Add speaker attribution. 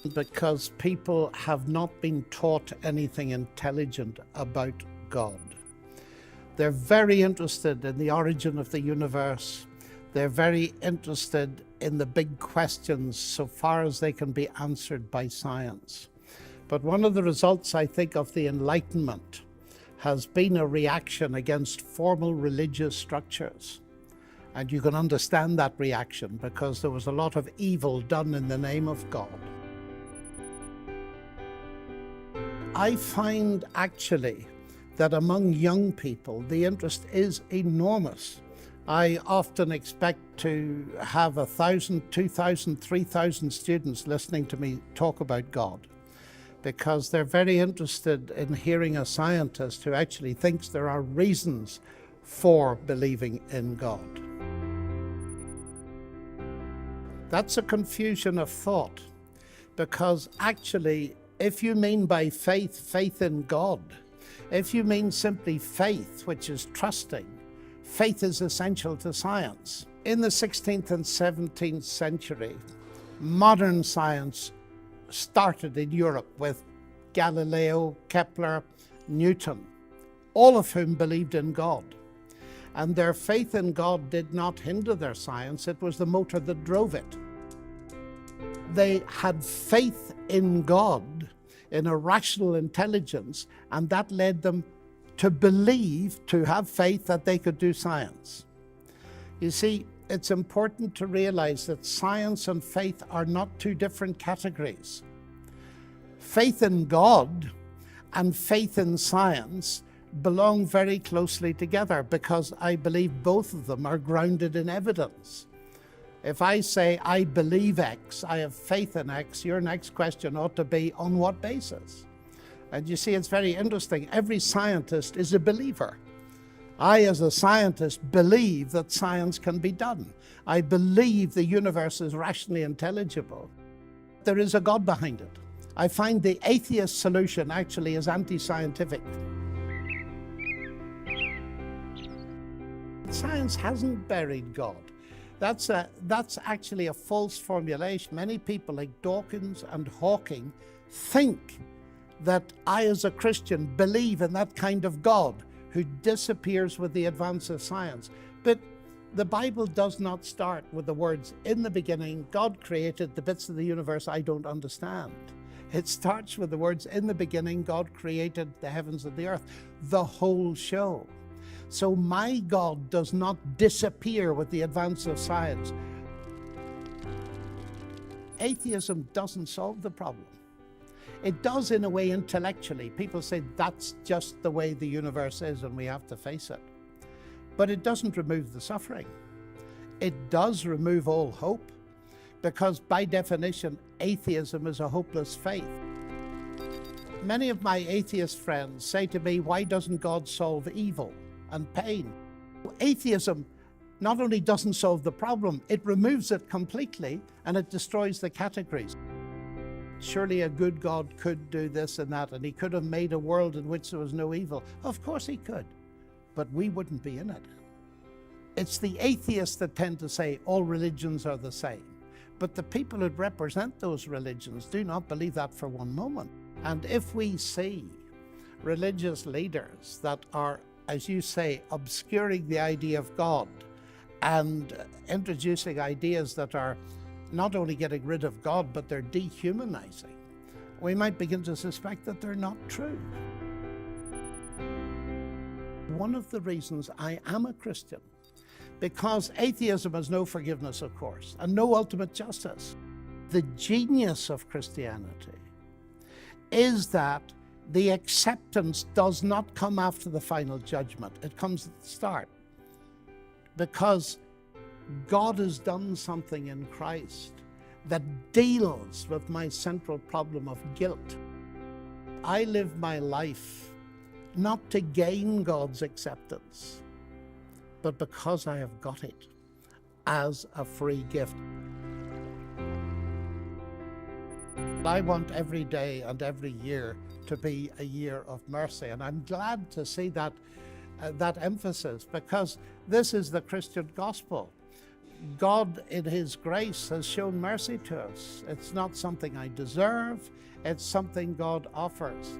Speaker 1: because people have not been taught anything intelligent about God. They're very interested in the origin of the universe. They're very interested in the big questions so far as they can be answered by science. But one of the results, I think, of the Enlightenment has been a reaction against formal religious structures. And you can understand that reaction because there was a lot of evil done in the name of God. I find actually that among young people, the interest is enormous. I often expect to have 1,000, 2,000, 3,000 students listening to me talk about God because they're very interested in hearing a scientist who actually thinks there are reasons for believing in God. That's a confusion of thought, because actually, if you mean by faith, faith in God, if you mean simply faith, which is trusting, faith is essential to science. In the 16th and 17th century, modern science started in Europe with Galileo, Kepler, Newton, all of whom believed in God. And their faith in God did not hinder their science, it was the motor that drove it. They had faith in God, in a rational intelligence, and that led them to believe, to have faith that they could do science. You see, it's important to realize that science and faith are not two different categories. Faith in God and faith in science belong very closely together because I believe both of them are grounded in evidence. If I say, I believe X, I have faith in X, your next question ought to be, on what basis? And you see, it's very interesting. Every scientist is a believer. I, as a scientist, believe that science can be done. I believe the universe is rationally intelligible. There is a God behind it. I find the atheist solution actually is anti-scientific. Science hasn't buried God. That's actually a false formulation. Many people like Dawkins and Hawking think that I, as a Christian, believe in that kind of God who disappears with the advance of science. But the Bible does not start with the words, in the beginning, God created the bits of the universe I don't understand. It starts with the words, in the beginning, God created the heavens and the earth, the whole show. So my God does not disappear with the advance of science. Atheism doesn't solve the problem. It does in a way intellectually. People say that's just the way the universe is and we have to face it. But it doesn't remove the suffering. It does remove all hope because by definition, atheism is a hopeless faith. Many of my atheist friends say to me, why doesn't God solve evil and pain? Atheism not only doesn't solve the problem, it removes it completely and it destroys the categories. Surely a good God could do this and that, and he could have made a world in which there was no evil. Of course he could, but we wouldn't be in it. It's the atheists that tend to say all religions are the same. But the people who represent those religions do not believe that for one moment. And if we see religious leaders that are, as you say, obscuring the idea of God and introducing ideas that are not only getting rid of God, but they're dehumanizing, we might begin to suspect that they're not true. One of the reasons I am a Christian, because atheism has no forgiveness, of course, and no ultimate justice. The genius of Christianity is that the acceptance does not come after the final judgment. It comes at the start. Because God has done something in Christ that deals with my central problem of guilt. I live my life not to gain God's acceptance, but because I have got it as a free gift. I want every day and every year to be a year of mercy, and I'm glad to see that emphasis, because this is the Christian gospel. God, in His grace, has shown mercy to us. It's not something I deserve, it's something God offers.